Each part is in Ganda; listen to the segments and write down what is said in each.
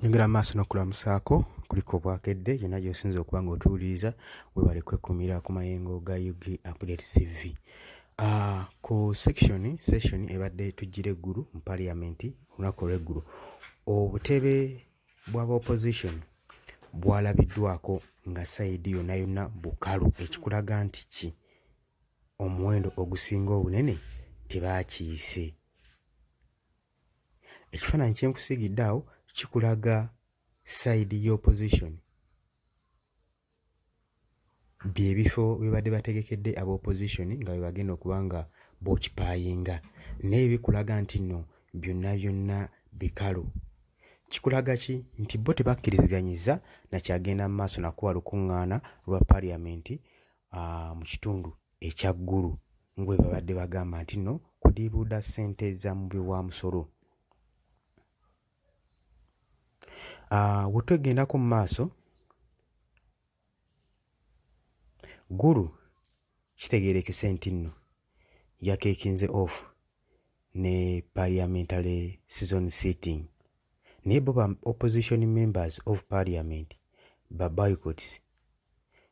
Nyongera amaaso n'okulamusaako kuliko Bwakedde yonna gy'osinza okuba ng'otuwuliriza weebale kwekumira ku mayengo ga UG Update TV. Ku session ebadde tujjira eggulu mu Paliamenti olunaku olw'eggulu, obutebe bw'aba opposition bwalabiddwako nga sayidi yonna yonna bukalu, ekikulaga nti ki? Omuwendo ogusinga obunene tebaakiise. Ekifaananyi kye nkusiigidde awo kikulaga sayidi y'opposition by'ebifo bye badde bategekedde aba opposition nga bwe bagenda okuba nga bookipaayinga, naye bikulaga nti nno byonna byonna bikalu. Kikulaga ki? Nti bo tebakkiriziganyizza na kyagenda mu maaso na kuba lukuŋŋaana lwa Paliamenti mu kitundu ekya ggulu nga bwe babadde bagamba nti nno kudiibuuda ssente za mubi wa musolo. Bwe twegendako mu maaso, ggulu kitegeerekese nti nno yakeekinze off ne parliamentary season sitting, naye bo ba opposition members of parliament ba boycotts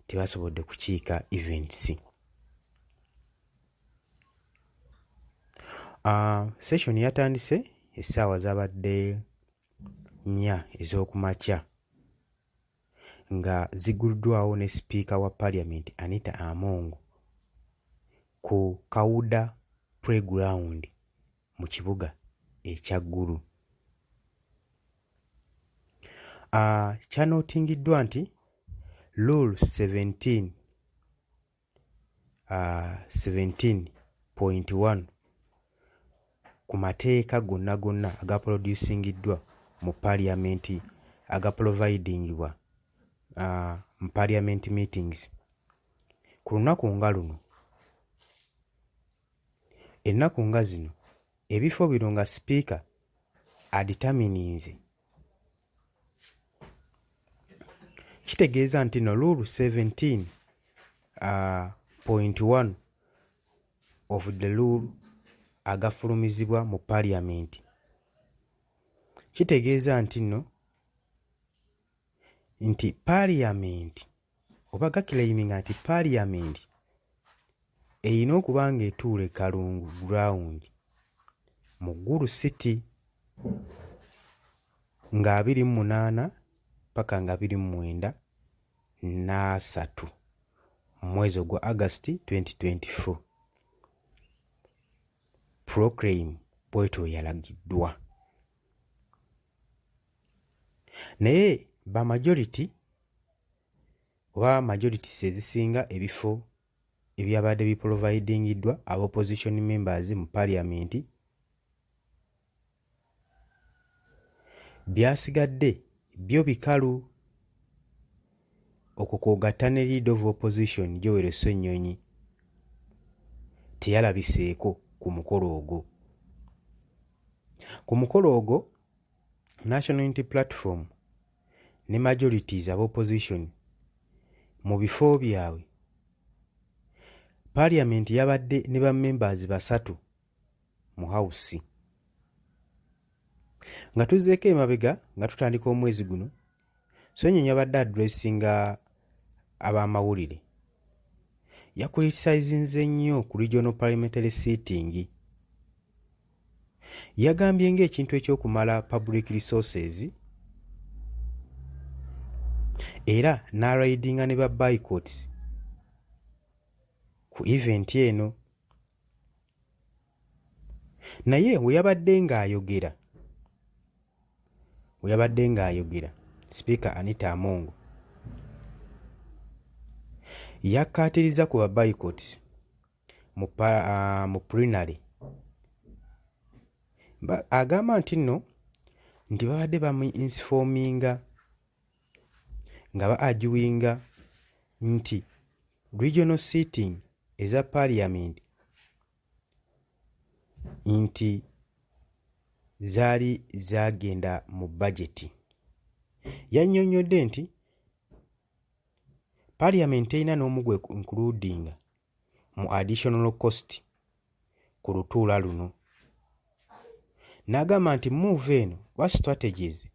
tebasobodde kukiika events. Session yatandise essaawa zaabadde 4 ez'okumakya nga zigguddwawo ne sipiika wa Parliament Anita Among ku Kawuda Playground mu kibuga ekya ggulu. Kyanootingiddwa nti Rule 17.1 ku mateeka gonna gonna agaproducingiddwa mu Paliamenti agaprovidingibwa mu Parliament meetings ku lunaku nga luno, ennaku nga zino, ebifo bino nga sipiika adetermininze, kitegeeza nti no Rule 17.1 of the rule agafulumizibwa mu Paliamenti kitegeeza nti nno nti Paliamenti oba gakilaiminga nti Paliamenti erina okuba ng'etuula e Kalungu ground mu Ggulu City nga 28 paka nga 29 mu mwezi ogwa August 2024. Proclaim bwetyo yalagiddwa. Naye ba majority oba majorities ezisinga ebifo ebyabadde biprovidingiddwa aba opposition members mu Paliamenti byasigadde byo bikalu. Okwo kw'ogatta ne leader of opposition Joel Ssennyonyi teyalabiseeko ku mukolo ogwo. Ku mukolo ogwo National Unity Platform ne majorities aba opposition mu bifo byabwe, Parliament yabadde ne ba members 3 mu House. Nga tuzzeeko emabega nga tutandika omwezi guno, Ssennyonyi yabadde addressinga ab'amawulire. Yakulitisayizinze nnyo ku regional parliamentary sitting. Yagambye ng'ekintu eky'okumala public resources era n'arayidinga ne ba boycotts ku event eno. Naye we yabadde ng'ayogera Speaker Anita Among yakkaatiriza ku ba boycotts mu plenary. Agamba nti nno nti babadde bamu-informinga nga ba-arguinga nti regional sitting eza Parliament nti zaali zaagenda mu budget. Yannyonnyodde nti Parliament erina n'omugwe including mu additional cost ku lutuula luno. N'agamba nti move eno wa strategies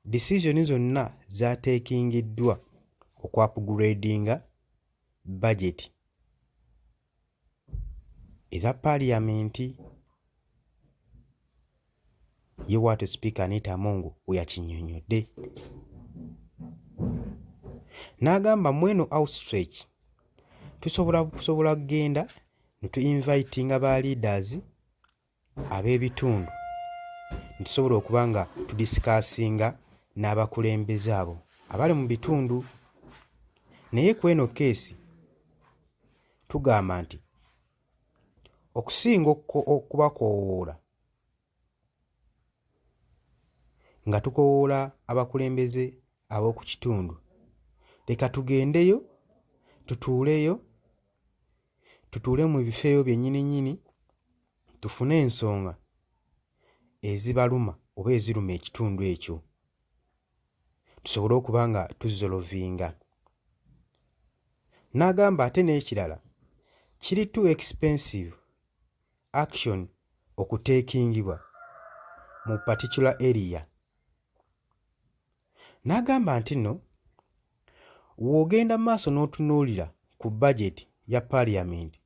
decision zonna zaateekingiddwa okwa-upgradinga budget eza paaliyamenti. Ye bw'atyo Speaker Anita Among bwe yakinnyonnyodde. N'agamba mweno outstretch tusobola kugenda ne tu-invitinga ba leaders ab'ebitundu ne tusobola okuba nga tudisikasinga n'abakulembeze abo abali mu bitundu. Naye ku eno keesi tugamba nti okusinga okubakoowoola nga tukoowoola abakulembeze ab'oku kitundu, leka tugendeyo tutuule mu bifo ebyo byennyini tufune ensonga ezibaluma oba eziruma ekitundu ekyo tusobole okuba nga tuzolovinga. N'agamba ate n'ekirala kiri too expensive action okuteekingibwa mu particular area. N'agamba nti nno w'ogenda maaso n'otunuulira ku budget ya paaliyamenti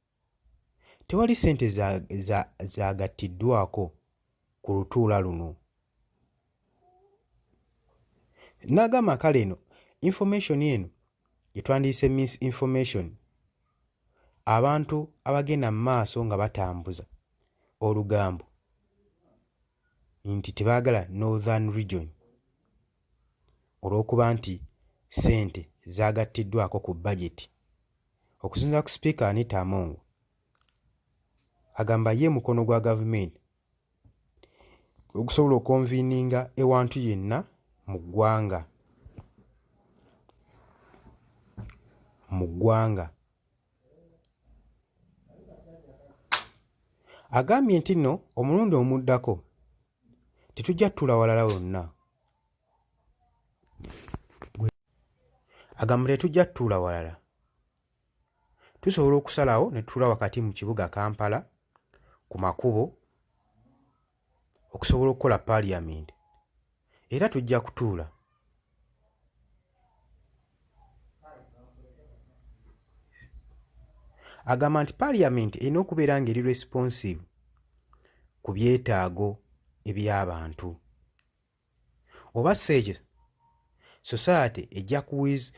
tewali ssente zaagattiddwako ku lutuula luno. N'agamba kale eno information eno gye twandiyise misinformation, abantu abagenda mu maaso nga batambuza olugambo nti tebaagala Northern Region olw'okuba nti ssente zaagattiddwako ku budget. Okusinziira ku Speaker Anita Among agamba ye mukono gwa gavumenti okusobola okonviininga ewantu yenna mu ggwanga. Agambye nti nno omulundi omuddako tetujja tutuula walala wonna. Agamba tetujja tutuula walala, tusobola okusalawo ne tutuula wakati mu kibuga Kampala ku makubo okusobola okukola paaliyamenti, era tujja kutuula. Agamba nti paaliyamenti erina okubeera ng'eri responsive ku byetaago eby'abantu. Oba si ekyo society ejja kuwiz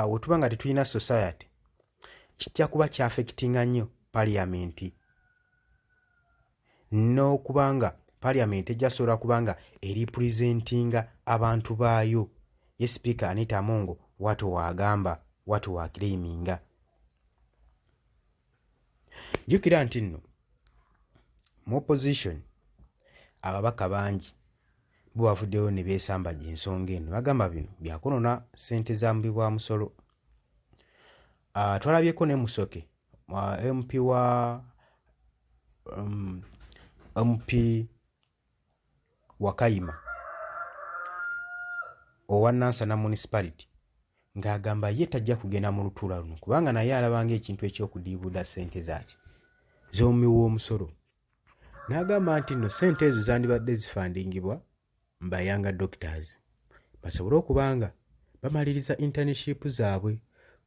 we tuba nga tetulina society kijja kuba kyafekitinga nnyo paaliyamenti n'okuba nga paaliyamenti ejja kusobola kuba nga eripresentinga abantu baayo. Ye Speaker Anita Among bw'atyo w'agamba, bw'atyo w'aclaiminga. Jjukira nti nno mu opposition ababaka bangi bo bavuddeyo ne beesambajja ensonga eno, bagamba bino byakunona ssente za mbibwamusolo. Twalabyeko ne Musoke MP wa Kayima owa Nansana Municipality ng'agamba ye tajja kugenda mu lutuula luno kubanga naye alabanga ekintu eky'okudiibuuda ssente zaaki z'omumiwoomusolo. N'agamba nti nno ssente ezo zandibadde zifandingibwa mbayanga doctors basobole okuba nga bamaliriza internship zaabwe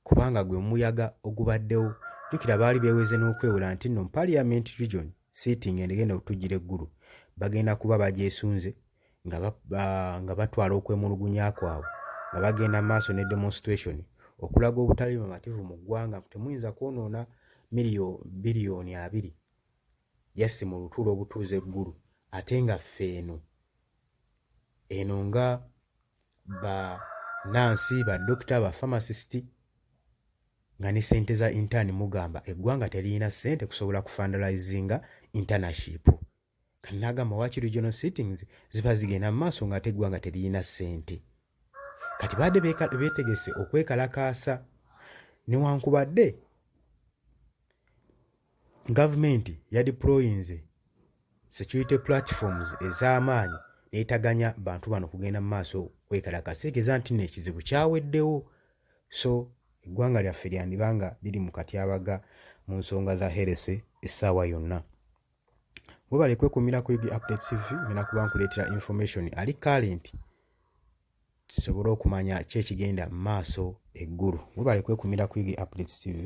kubanga gwe muyaga ogubaddewo. Jjukira baali beeweze n'okwewola nti nno Parliament Region sitting egenda okutujjira eggulu bagenda kuba bagyesunze nga batwala okwemulugunya kwabwe nga bagenda mu maaso ne demonstration okulaga obutali bumativu mu ggwanga. Temuyinza kwonoona biliyoni 2 yassi mu lutuulo obutuuza eggulu ate nga ffe eno nga ba nansi ba dokita ba pharmacist nga ne ssente za intern mugamba eggwanga teririna ssente kusobola kufandalizinga internship. Kati n'agamba waaki regional sittings ziba zigenda mu maaso nga ate eggwanga teririna ssente. Kati badde beetegese okwekalakaasa newankubadde gavumenti yadeployinze security platforms ez'amaanyi neetaganya bantu bano kugenda mu maaso kwekalakaasa, etegeeza nti n'ekizibu kyaweddewo. So eggwanga lyaffe lyandibanga liri mu katyabaga mu nsonga za herese essaawa yonna. Bwe bale kwekuumira ku Yugi Updates TV ngenda kuba nkuleetera information ali current tusobole okumanya ki ekigenda mu maaso eggulu. Weebale kwekumira ku Igi Updates TV.